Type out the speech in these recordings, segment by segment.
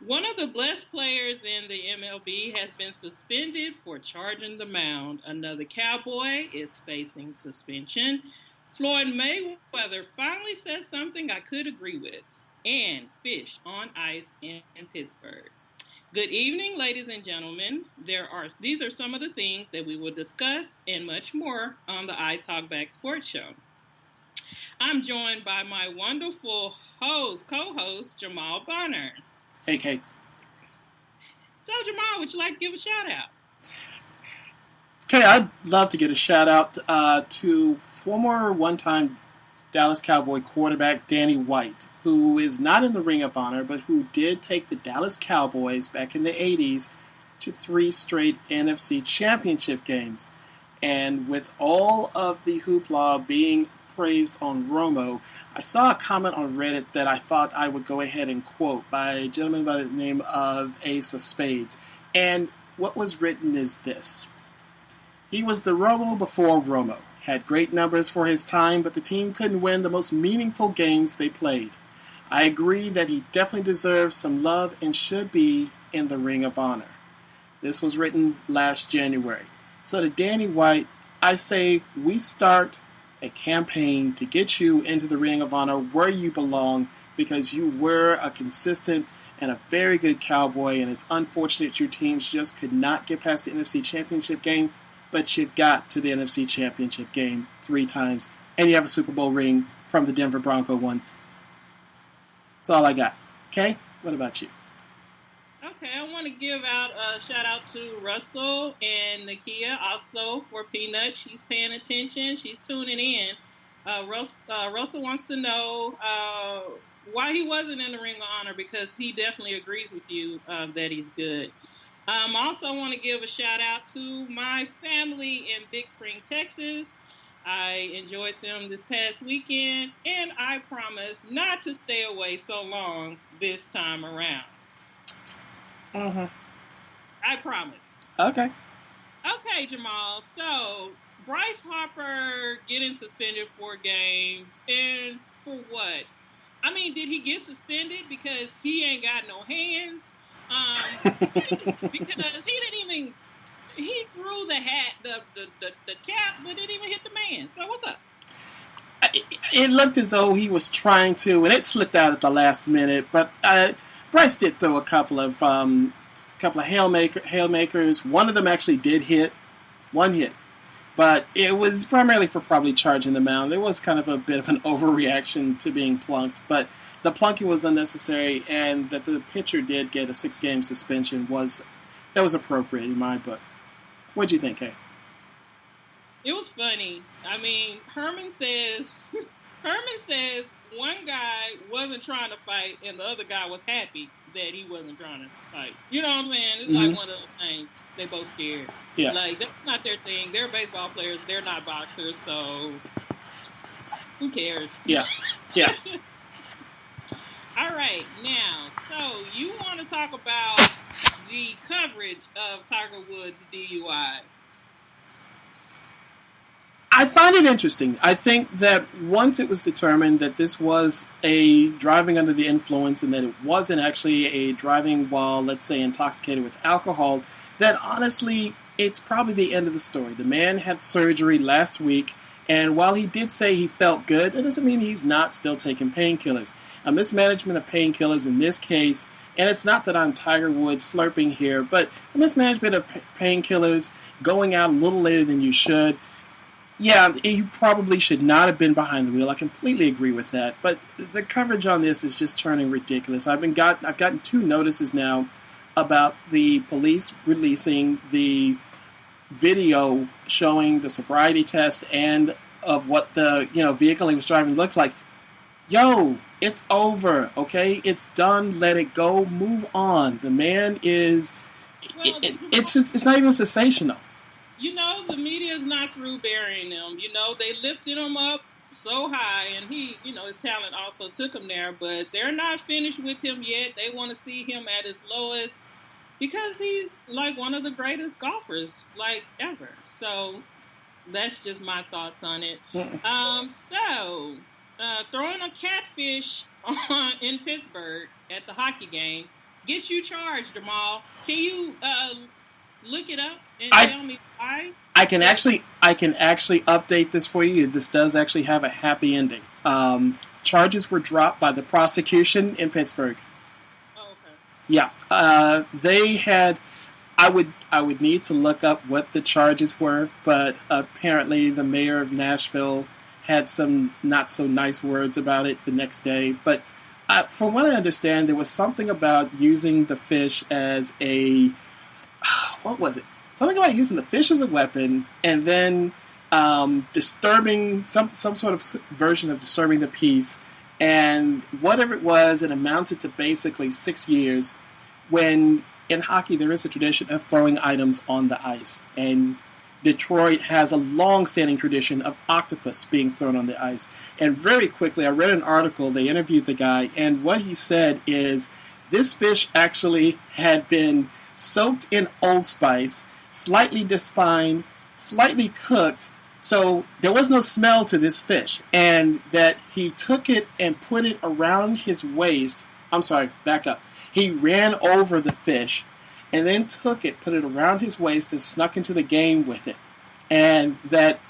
One of the blessed players in the MLB has been suspended for charging the mound. Another Cowboy is facing suspension. Floyd Mayweather finally said something I could agree with. And fish on ice in Pittsburgh. Good evening, ladies and gentlemen. These are some of the things that we will discuss and much more on the I Talk Back Sports Show. I'm joined by my wonderful co-host, Jamal Bonner. Hey, Kate. So, Jamal, would you like to give a shout out? Okay, I'd love to get a shout out to former one-time Dallas Cowboy quarterback Danny White, who is not in the Ring of Honor, but who did take the Dallas Cowboys back in the 80s to 3 straight NFC Championship games. And with all of the hoopla being praised on Romo, I saw a comment on Reddit that I thought I would go ahead and quote by a gentleman by the name of Ace of Spades. And what was written is this. He was the Romo before Romo. Had great numbers for his time, but the team couldn't win the most meaningful games they played. I agree that he definitely deserves some love and should be in the Ring of Honor. This was written last January. So to Danny White, I say we start a campaign to get you into the Ring of Honor where you belong because you were a consistent and a very good Cowboy, and it's unfortunate your teams just could not get past the NFC Championship game, but you got to the NFC Championship game 3 times, and you have a Super Bowl ring from the Denver Bronco one. That's all I got. Okay? What about you? Okay, I want to give out a shout out to Russell and Nakia also for Peanut. She's paying attention. She's tuning in. Russell wants to know why he wasn't in the Ring of Honor because he definitely agrees with you that he's good. Also want to give a shout out to my family in Big Spring, Texas. I enjoyed them this past weekend, and I promise not to stay away so long this time around. Uh-huh. I promise. Okay. Okay, Jamal. So, Bryce Harper getting suspended 4 games, and for what? I mean, did he get suspended because he ain't got no hands? Because he threw the hat, the cap, but didn't even hit the man. So what's up? It looked as though he was trying to, and it slipped out at the last minute. But Bryce did throw a couple of hail makers. One of them actually did hit, one hit, but it was primarily for probably charging the mound. There was kind of a bit of an overreaction to being plunked, but the plunking was unnecessary, and that the pitcher did get a 6-game suspension was appropriate in my book. What'd you think, Kay? It was funny. I mean, Herman says one guy wasn't trying to fight, and the other guy was happy that he wasn't trying to fight. You know what I'm saying? It's like one of those things. They both scared. Yeah. Like, that's not their thing. They're baseball players. They're not boxers, so who cares? Yeah. Yeah. All right, now, so you want to talk about the coverage of Tiger Woods' DUI. I find it interesting. I think that once it was determined that this was a driving under the influence and that it wasn't actually a driving while, let's say, intoxicated with alcohol, that honestly, it's probably the end of the story. The man had surgery last week, and while he did say he felt good, that doesn't mean he's not still taking painkillers. A mismanagement of painkillers in this case, and it's not that I'm Tiger Woods slurping here, but a mismanagement of painkillers, going out a little later than you should. Yeah, he probably should not have been behind the wheel. I completely agree with that. But the coverage on this is just turning ridiculous. I've gotten 2 notices now about the police releasing the video showing the sobriety test and of what the vehicle he was driving looked like. Yo, it's over, okay? It's done. Let it go. Move on. The man is... It's not even sensational. The media is not through burying him. They lifted him up so high, and he, his talent also took him there, but they're not finished with him yet. They want to see him at his lowest because he's, like, one of the greatest golfers, like, ever. So that's just my thoughts on it. Throwing a catfish in Pittsburgh at the hockey game gets you charged, Jamal. Can you look it up and tell me why? I can actually update this for you. This does actually have a happy ending. Charges were dropped by the prosecution in Pittsburgh. Oh, okay. Yeah, they had. I would need to look up what the charges were, but apparently the mayor of Nashville had some not so nice words about it the next day. But from what I understand, there was something about using the fish as a what was it? Something about using the fish as a weapon, and then disturbing some sort of version of disturbing the peace, and whatever it was, it amounted to basically 6 years. When in hockey there is a tradition of throwing items on the ice, and Detroit has a long-standing tradition of octopus being thrown on the ice. And very quickly, I read an article, they interviewed the guy, and what he said is this fish actually had been soaked in Old Spice, slightly despined, slightly cooked, so there was no smell to this fish. And that he took it and put it around his waist. I'm sorry, back up. He ran over the fish and then took it, put it around his waist, and snuck into the game with it. And that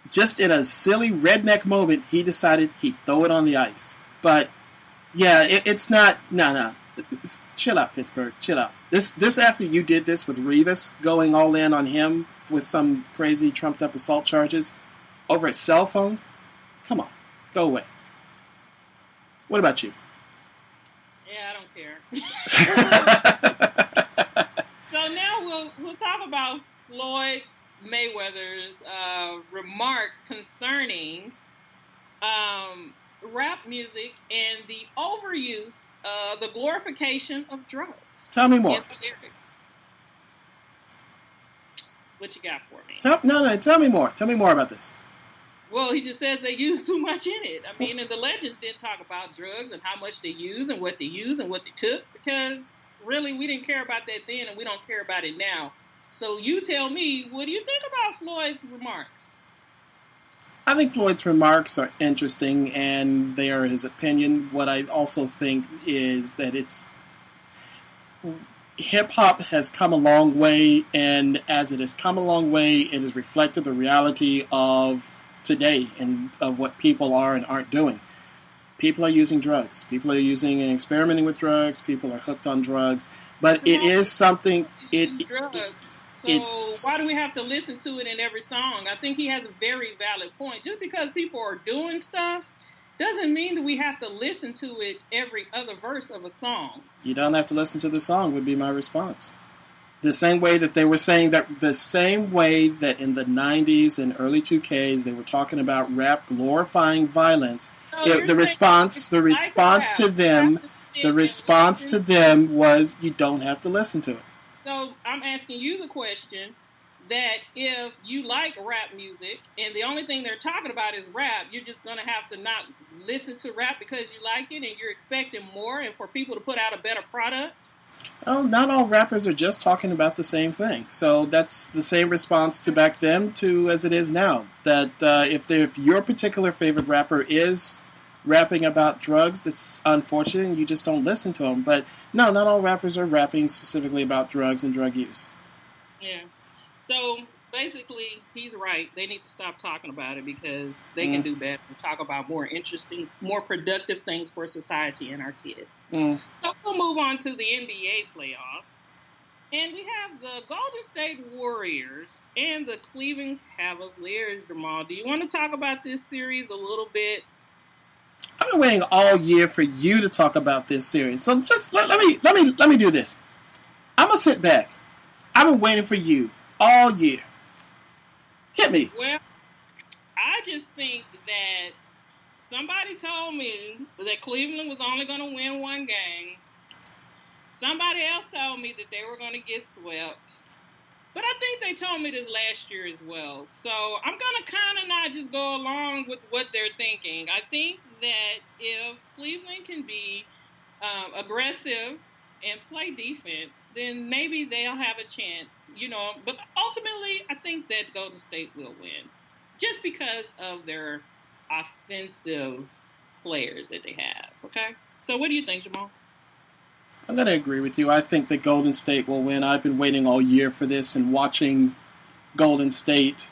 just in a silly redneck moment, he decided he'd throw it on the ice. But yeah, it's not. No. Chill out, Pittsburgh. Chill out. This after you did this with Revis, going all in on him with some crazy trumped up assault charges over a cell phone. Come on, go away. What about you? Yeah, I don't care. So now we'll talk about Floyd Mayweather's remarks concerning rap music and the overuse, the glorification of drugs. Tell me more. What you got for me? Tell me more. Tell me more about this. Well, he just said they used too much in it. I mean, and the legends didn't talk about drugs and how much they use and what they use and what they took, because really we didn't care about that then and we don't care about it now. So you tell me, what do you think about Floyd's remarks? I think Floyd's remarks are interesting and they are his opinion. What I also think is that hip-hop has come a long way, and as it has come a long way, it has reflected the reality of today and of what people are and aren't doing. People are using drugs. People are using and experimenting with drugs. People are hooked on drugs. But it is something... So why do we have to listen to it in every song? I think he has a very valid point. Just because people are doing stuff doesn't mean that we have to listen to it every other verse of a song. You don't have to listen to the song would be my response. The same way that they were saying that, the same way that in the 90s and early 2Ks they were talking about rap glorifying violence. So the response to them was you don't have to listen to it. So I'm asking you the question that if you like rap music and the only thing they're talking about is rap, you're just going to have to not listen to rap because you like it and you're expecting more and for people to put out a better product? Oh, not all rappers are just talking about the same thing. So that's the same response to back then to as it is now. That if your particular favorite rapper is rapping about drugs, it's unfortunate and you just don't listen to them. But no, not all rappers are rapping specifically about drugs and drug use. Yeah. So basically, he's right. They need to stop talking about it because they can do better and talk about more interesting, more productive things for society and our kids. So we'll move on to the NBA playoffs. And we have the Golden State Warriors and the Cleveland Cavaliers, Jamal. Do you want to talk about this series a little bit? I've been waiting all year for you to talk about this series. So just let me do this. I'm gonna sit back. I've been waiting for you all year. Hit me. Well, I just think that somebody told me that Cleveland was only going to win one game. Somebody else told me that they were going to get swept. But I think they told me this last year as well. So I'm going to kind of not just go along with what they're thinking. I think that if Cleveland can be aggressive and play defense, then maybe they'll have a chance, But ultimately, I think that Golden State will win just because of their offensive players that they have, okay? So what do you think, Jamal? I'm going to agree with you. I think that Golden State will win. I've been waiting all year for this and watching Golden State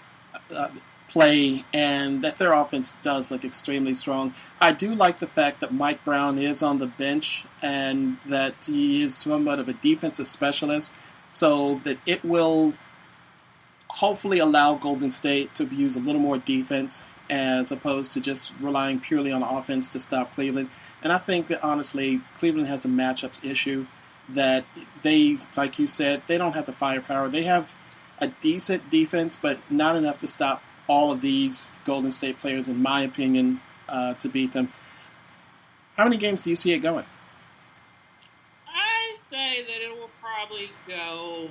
play, and that their offense does look extremely strong. I do like the fact that Mike Brown is on the bench and that he is somewhat of a defensive specialist, so that it will hopefully allow Golden State to use a little more defense as opposed to just relying purely on offense to stop Cleveland. And I think that, honestly, Cleveland has a matchups issue that they, like you said, they don't have the firepower. They have a decent defense, but not enough to stop all of these Golden State players, in my opinion, to beat them. How many games do you see it going? I say that it will probably go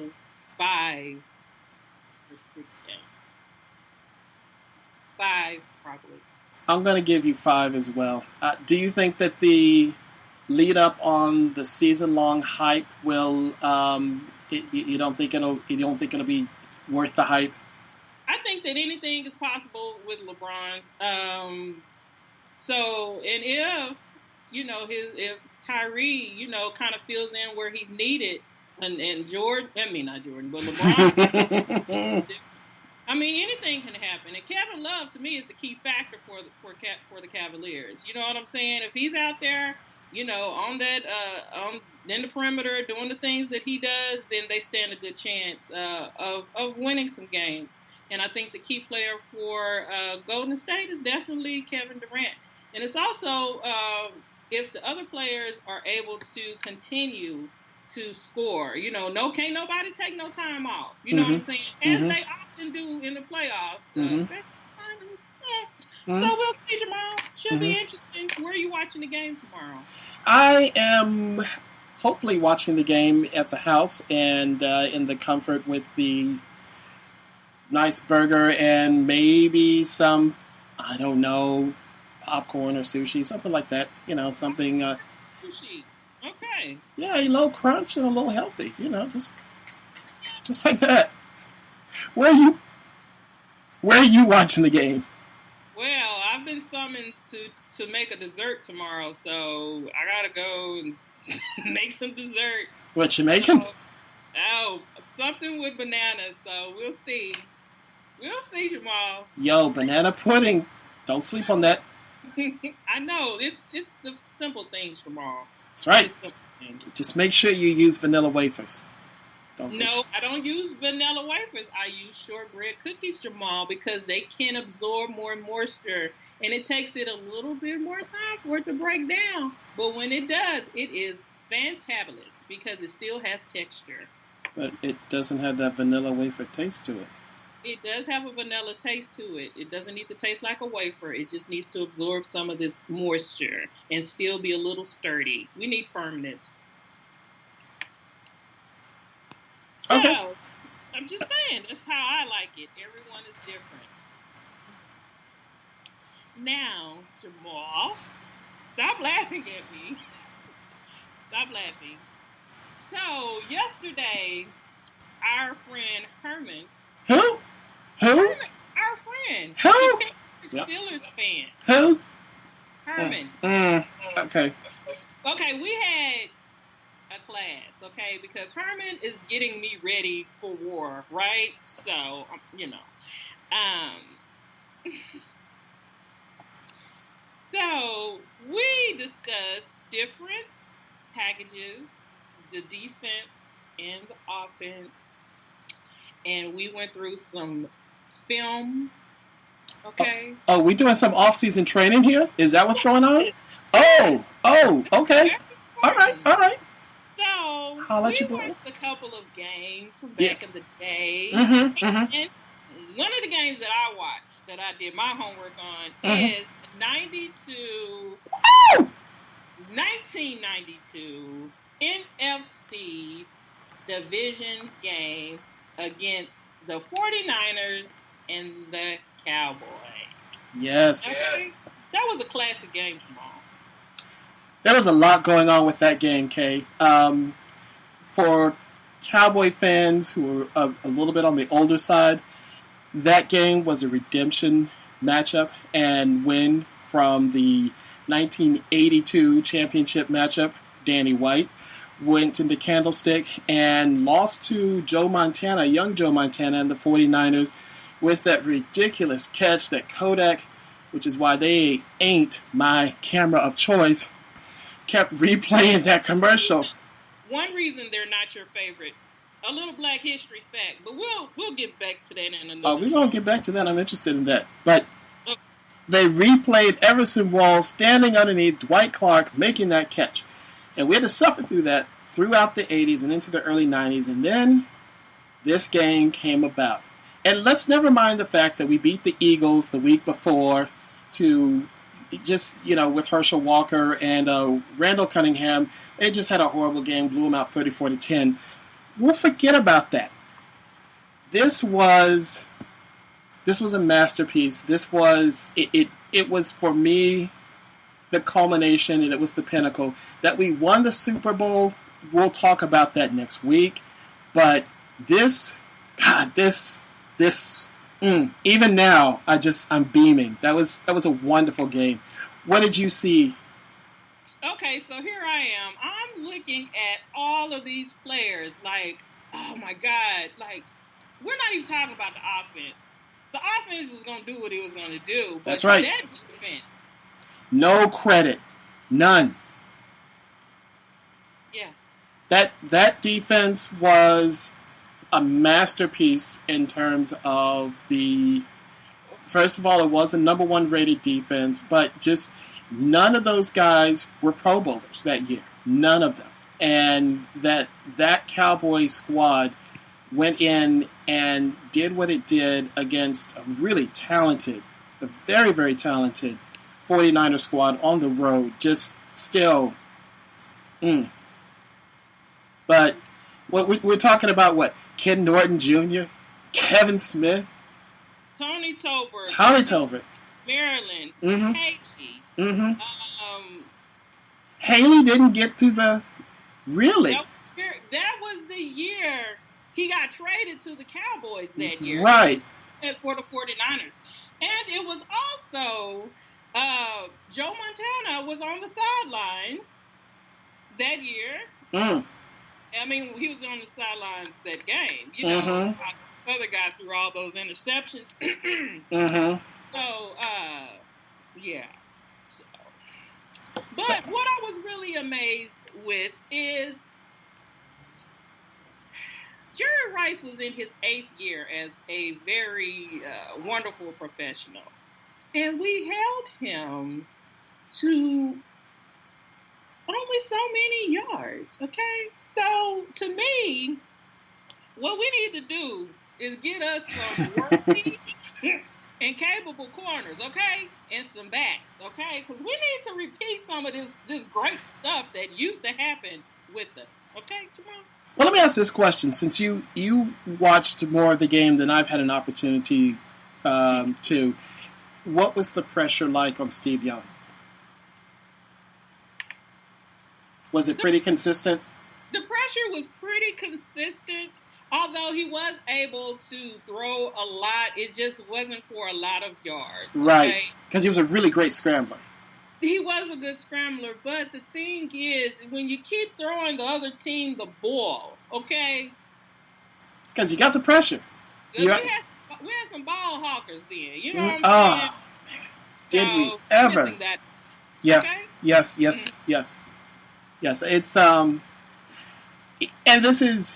5 or 6 games. 5, probably. I'm going to give you 5 as well. Do you think that the lead up on the season-long hype will? You don't think it'll be worth the hype? I think that anything is possible with LeBron. And if if Kyrie, kind of fills in where he's needed, and not Jordan, but LeBron. I mean, anything can happen. And Kevin Love, to me, is the key factor for the Cavaliers. You know what I'm saying? If he's out there, on that in the perimeter doing the things that he does, then they stand a good chance of winning some games. And I think the key player for Golden State is definitely Kevin Durant. And it's also if the other players are able to continue to score. Can't nobody take no time off. You know what I'm saying? As they often do in the playoffs, especially finals. So we'll see, Jamal. Should be interesting. Where are you watching the game tomorrow? I am hopefully watching the game at the house and in the comfort with the nice burger and maybe some, I don't know, popcorn or sushi, something like that. Something. Sushi. Okay. Yeah, a little crunch and a little healthy. Just like that. Where are you watching the game? Well, I've been summoned to make a dessert tomorrow, so I gotta go and make some dessert. What you making? Something with bananas. So we'll see. We'll see, Jamal. Yo, banana pudding. Don't sleep on that. I know it's the simple things, Jamal. That's right. Just make sure you use vanilla wafers. I don't use vanilla wafers. I use shortbread cookies, Jamal, because they can absorb more moisture, and it takes it a little bit more time for it to break down. But when it does, it is fantabulous because it still has texture. But it doesn't have that vanilla wafer taste to it. It does have a vanilla taste to it. It doesn't need to taste like a wafer. It just needs to absorb some of this moisture and still be a little sturdy. We need firmness. So, okay. I'm just saying, that's how I like it. Everyone is different. Now, Jamal, stop laughing at me. Stop laughing. So, yesterday, our friend Herman. Who? Herman, our friend. Who? Steelers fan. Who? Herman. Okay. Okay, we had a class, okay, because Herman is getting me ready for war, right? So, so we discussed different packages, the defense and the offense, and we went through some film, okay? Oh, we doing some off-season training here? Is that what's going on? Oh, okay. All right. So, we watched a couple of games from back in the day. And one of the games that I watched, that I did my homework on, is 1992 NFC division game against the 49ers and the Cowboys. Yes. Okay? That was a classic game, Jamal. There was a lot going on with that game, Kay. For Cowboy fans who are a little bit on the older side, that game was a redemption matchup and win from the 1982 championship matchup, Danny White. went into Candlestick and lost to Joe Montana, young Joe Montana, and the 49ers with that ridiculous catch that Kodak, which is why they ain't my camera of choice, kept replaying that commercial. One reason they're not your favorite. A little Black History fact, but we'll get back to that in a minute. Oh, we're going to get back to that. I'm interested in that. But they replayed Everson Walls standing underneath Dwight Clark making that catch. And we had to suffer through that throughout the 80s and into the early 90s. And then this game came about. And let's never mind the fact that we beat the Eagles the week before to just, with Herschel Walker and Randall Cunningham. They just had a horrible game, blew them out 34-10. We'll forget about that. This was a masterpiece. This was it was for me the culmination, and it was the pinnacle that we won the Super Bowl. We'll talk about that next week. But even now, I'm beaming. That was a wonderful game. What did you see? Okay, so here I am. I'm looking at all of these players like, oh my God, like, we're not even talking about the offense. The offense was going to do what it was going to do. But that's right. That defense. No credit. None. Yeah. That defense was a masterpiece in terms of first of all, it was a number 1 rated defense, but just none of those guys were Pro Bowlers that year. None of them. And that Cowboys squad went in and did what it did against a really talented, a very, very talented 49er squad on the road. Just still. But we're talking about what? Ken Norton Jr., Kevin Smith, Tony Tolbert, Maryland, Haley. Haley didn't get through the... Really? That was the year he got traded to the Cowboys that year. Right. For the 49ers. And it was also... Joe Montana was on the sidelines that year. I mean, he was on the sidelines that game. The other guy threw all those interceptions. So, yeah. But what I was really amazed with is Jerry Rice was in his 8th year as a very wonderful professional. And we held him to only so many yards, okay? So, to me, what we need to do is get us some worthy and capable corners, okay? And some backs, okay? Because we need to repeat some of this great stuff that used to happen with us, okay, Jamal? Well, let me ask this question. Since you watched more of the game than I've had an opportunity to, what was the pressure like on Steve Young? Was it pretty consistent? The pressure was pretty consistent, although he was able to throw a lot. It just wasn't for a lot of yards. Right, because he was a really great scrambler. He was a good scrambler, but the thing is, when you keep throwing the other team the ball, okay? Because you got the pressure. We had some ball hawkers then, you know what I'm saying? Did we ever? That, yeah. Okay? Yes. Yes, it's and this is,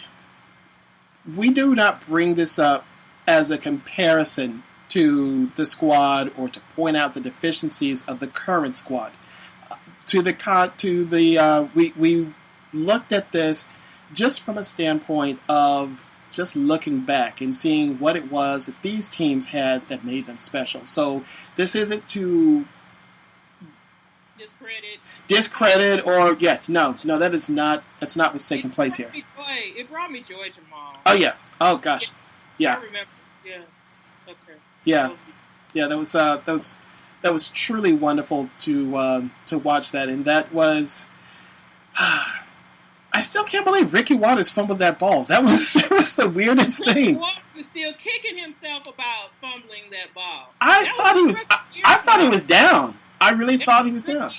we do not bring this up as a comparison to the squad or to point out the deficiencies of the current squad. We looked at this just from a standpoint of just looking back and seeing what it was that these teams had that made them special. So this isn't to discredit or that's not what's taking place here. It brought me joy, Jamal. Oh yeah. Oh gosh. Yeah. I remember. Yeah. Okay. Yeah. That was truly wonderful to watch that, and that was. I still can't believe Ricky Watters fumbled that ball. That was the weirdest thing. Ricky Watters is still kicking himself about fumbling that ball. I thought he was down. I really thought he was down.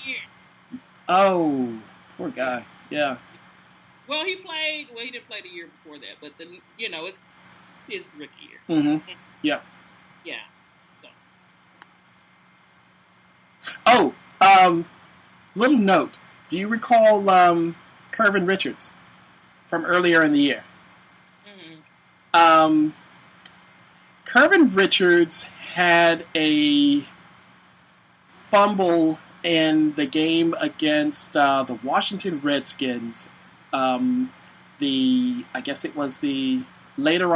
Oh, poor guy. Yeah. Well, he played. Well, he didn't play the year before that, but it's his rookie year. Mm-hmm. Yeah. Yeah. So. Oh, little note. Do you recall Kervin Richards from earlier in the year? Mm-hmm. Kervin Richards had a fumble in the game against the Washington Redskins. I guess it was the later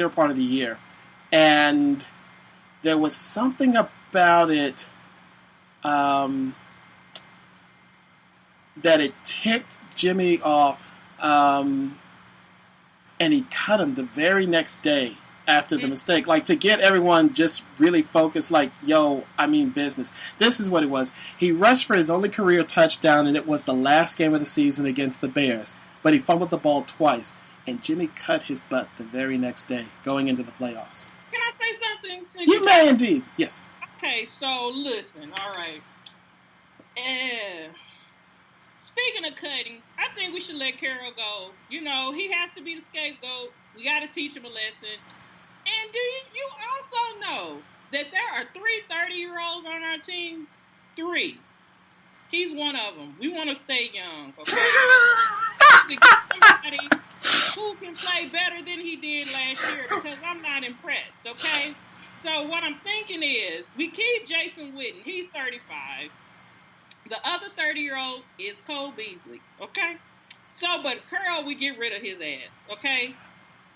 part of the year, and there was something about it that it ticked Jimmy off, and he cut him the very next day after the mistake, like to get everyone just really focused, like, yo, I mean business. This is what it was. He rushed for his only career touchdown, and it was the last game of the season against the Bears, but he fumbled the ball twice, and Jimmy cut his butt the very next day, going into the playoffs. Can I say something? You may indeed, yes. Okay, so listen, all right. Speaking of cutting, I think we should let Carroll go. You know, he has to be the scapegoat. We got to teach him a lesson. And do you also know that there are 3 30-year-olds on our team? 3. He's one of them. We want to stay young, okay? To get somebody who can play better than he did last year, because I'm not impressed, okay? So what I'm thinking is we keep Jason Witten. He's 35. The other 30-year-old is Cole Beasley, okay? So, but Curl, we get rid of his ass, okay?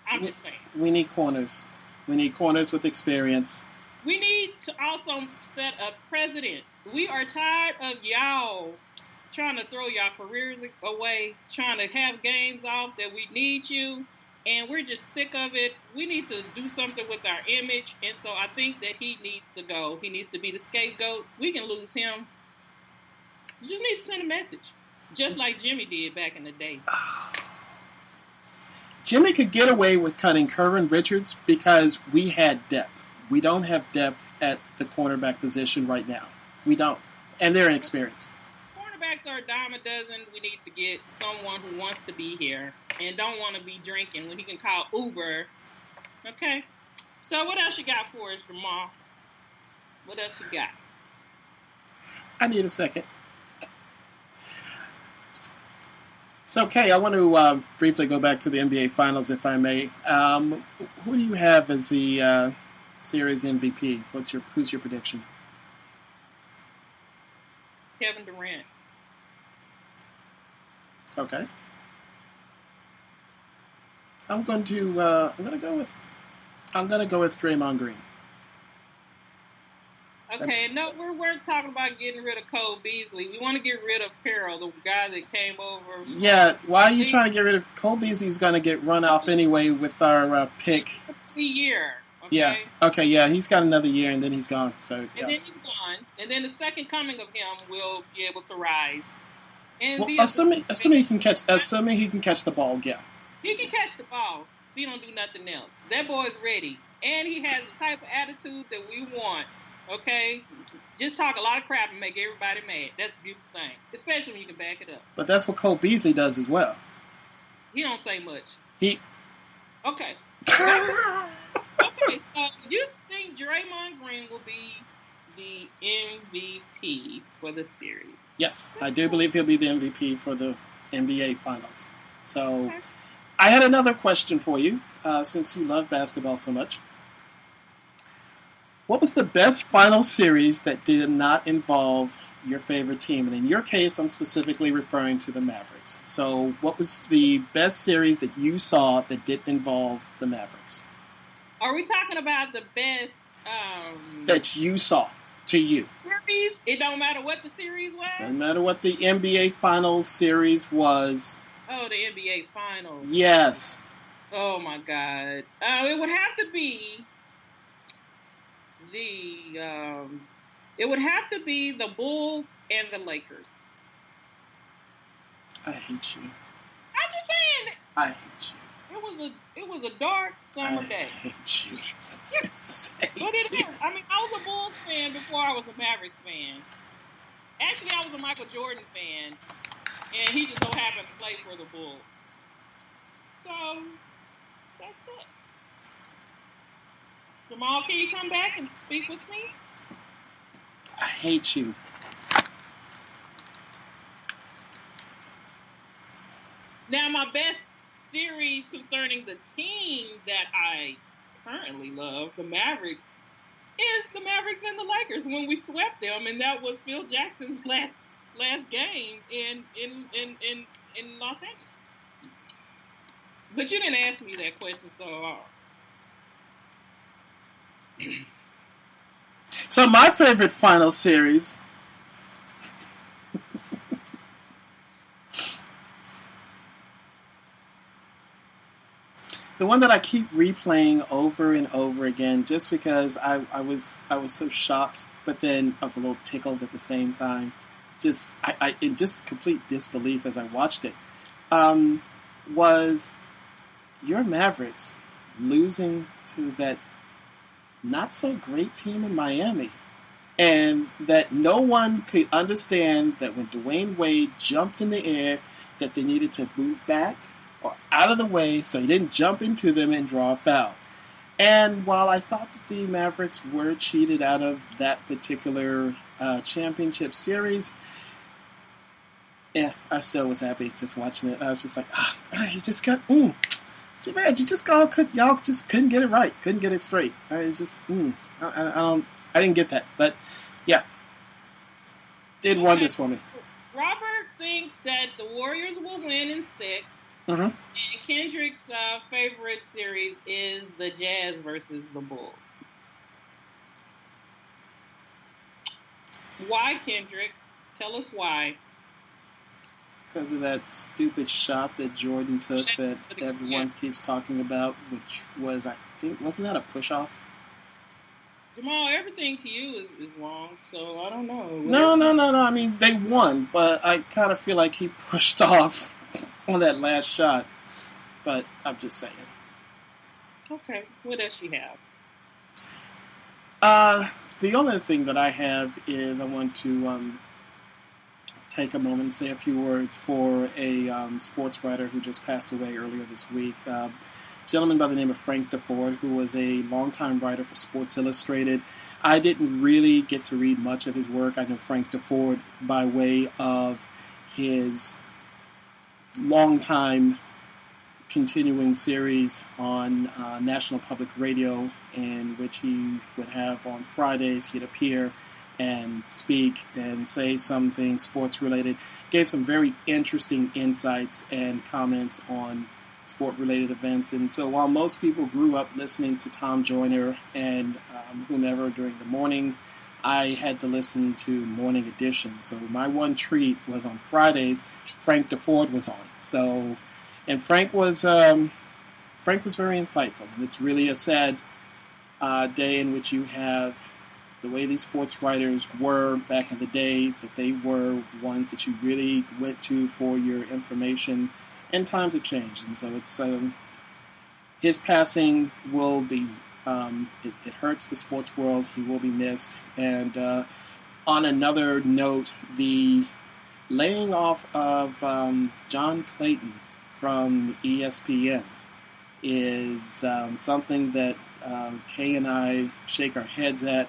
I'm just saying. We need corners. We need corners with experience. We need to also set up precedents. We are tired of y'all trying to throw y'all careers away, trying to have games off that we need you, and we're just sick of it. We need to do something with our image, and so I think that he needs to go. He needs to be the scapegoat. We can lose him. You just need to send a message, just like Jimmy did back in the day. Jimmy could get away with cutting Kervin Richards because we had depth. We don't have depth at the cornerback position right now. We don't. And they're inexperienced. Cornerbacks are a dime a dozen. We need to get someone who wants to be here and don't want to be drinking when he can call Uber. Okay? So what else you got for us, Jamal? What else you got? I need a second. So, Kay, I want to briefly go back to the NBA Finals, if I may. Who do you have as the series MVP? Who's your prediction? Kevin Durant. Okay. I'm going to go with Draymond Green. Okay, no, we're talking about getting rid of Cole Beasley. We want to get rid of Carroll, the guy that came over. Yeah, why are you trying to get rid of Cole Beasley's going to get run off anyway with our pick. A year. Okay? Yeah. Okay. Yeah, he's got another year and then he's gone. So. Yeah. And then he's gone, and then the second coming of him will be able to rise. And well, assuming he can catch the ball, yeah. He can catch the ball. He don't do nothing else. That boy's ready, and he has the type of attitude that we want. Okay, just talk a lot of crap and make everybody mad. That's a beautiful thing, especially when you can back it up. But that's what Cole Beasley does as well. He don't say much. Okay. Okay, so you think Draymond Green will be the MVP for the series? Yes, I do believe he'll be the MVP for the NBA Finals. So, okay. I had another question for you, since you love basketball so much. What was the best final series that did not involve your favorite team? And in your case, I'm specifically referring to the Mavericks. So what was the best series that you saw that didn't involve the Mavericks? Are we talking about the best... that you saw, to you? Series? It don't matter what the series was? Doesn't matter what the NBA Finals series was. Oh, the NBA Finals. Yes. Oh, my God. It would have to be... it would have to be the Bulls and the Lakers. I hate you. I'm just saying. I hate you. It was a dark summer day. I hate you. But it is. I mean, I was a Bulls fan before I was a Mavericks fan. Actually, I was a Michael Jordan fan and he just so happened to play for the Bulls. So that's it. Jamal, can you come back and speak with me? I hate you. Now, my best series concerning the team that I currently love, the Mavericks, is the Mavericks and the Lakers when we swept them, and that was Phil Jackson's last game in Los Angeles. But you didn't ask me that question, so. So my favorite final series. The one that I keep replaying over and over again, just because I was so shocked, but then I was a little tickled at the same time. Just in just complete disbelief as I watched it, was your Mavericks losing to that not so great team in Miami, and that no one could understand that when Dwayne Wade jumped in the air, that they needed to move back or out of the way so he didn't jump into them and draw a foul. And while I thought that the Mavericks were cheated out of that particular championship series, yeah, I still was happy just watching it. I was just like, you just got, it's too bad. Y'all just couldn't get it right, couldn't get it straight. It's just, I didn't get that. But yeah, did wonders for me. Robert thinks that the Warriors will win in 6. Mm-hmm. And Kendrick's favorite series is the Jazz versus the Bulls. Why, Kendrick? Tell us why. Because of that stupid shot that Jordan took that everyone keeps talking about, which was, I think, wasn't that a push-off? Jamal, everything to you is wrong, so I don't know. No. I mean, they won, but I kind of feel like he pushed off on that last shot. But I'm just saying. Okay, what else you have? The only thing that I have is I want to take a moment and say a few words for a sports writer who just passed away earlier this week. A gentleman by the name of Frank DeFord, who was a longtime writer for Sports Illustrated. I didn't really get to read much of his work. I know Frank DeFord by way of his longtime continuing series on National Public Radio, in which he would have on Fridays, he'd appear and speak and say something sports related. Gave some very interesting insights and comments on sport related events. And so while most people grew up listening to Tom Joyner and whomever during the morning, I had to listen to Morning Edition. So my one treat was on Fridays. Frank DeFord was on. So, and Frank was very insightful. And it's really a sad day in which you have the way these sports writers were back in the day, that they were ones that you really went to for your information, and times have changed. And so it's his passing will be, it hurts the sports world. He will be missed. And on another note, the laying off of John Clayton from ESPN is something that Kay and I shake our heads at.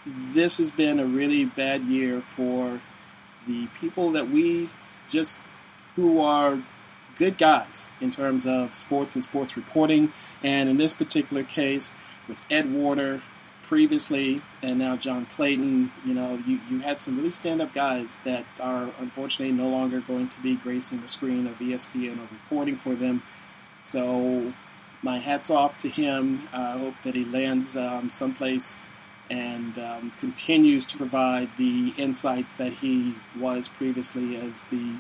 This has been a really bad year for the people that who are good guys in terms of sports and sports reporting. And in this particular case, with Ed Warner previously and now John Clayton, you had some really stand-up guys that are unfortunately no longer going to be gracing the screen of ESPN or reporting for them. So my hat's off to him. I hope that he lands someplace and continues to provide the insights that he was previously as the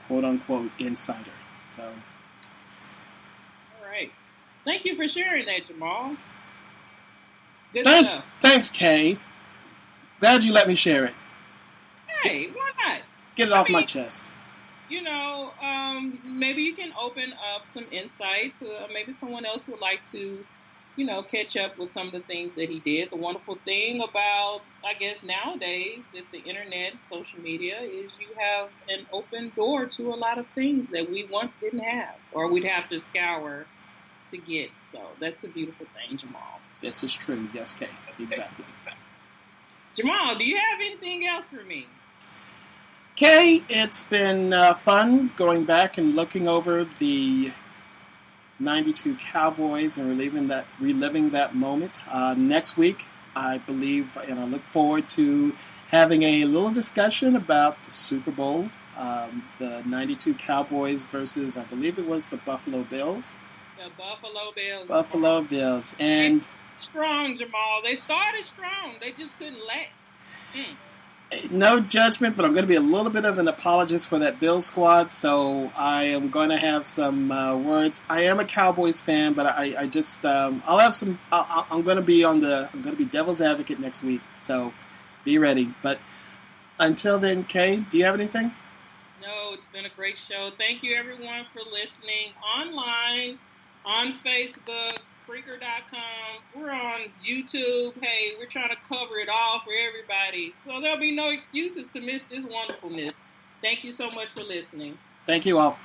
quote-unquote insider. So, all right. Thank you for sharing that, Jamal. Good Thanks, stuff. Thanks, Kay. Glad you let me share it. Hey, why not? Get it off my chest. Maybe you can open up some insights. Maybe someone else would like to catch up with some of the things that he did. The wonderful thing about, I guess, nowadays with the internet, social media, is you have an open door to a lot of things that we once didn't have, or we'd have to scour to get. So that's a beautiful thing, Jamal. This is true. Yes, Kay. Exactly. Jamal, do you have anything else for me? Kay, it's been fun going back and looking over the 92 Cowboys and reliving that moment. Next week, I believe, and I look forward to having a little discussion about the Super Bowl, the 92 Cowboys versus, I believe it was the Buffalo Bills. The Buffalo Bills. Buffalo Bills. And strong, Jamal. They started strong. They just couldn't last. No judgment, but I'm going to be a little bit of an apologist for that Bills squad, so I am going to have some words. I am a Cowboys fan, but I just I'll have some. I'm going to be devil's advocate next week, so be ready. But until then, Kay, do you have anything? No, it's been a great show. Thank you, everyone, for listening online, on Facebook, Spreaker.com. We're on YouTube. Hey, we're trying to cover it all for everybody. So there'll be no excuses to miss this wonderfulness. Thank you so much for listening. Thank you all.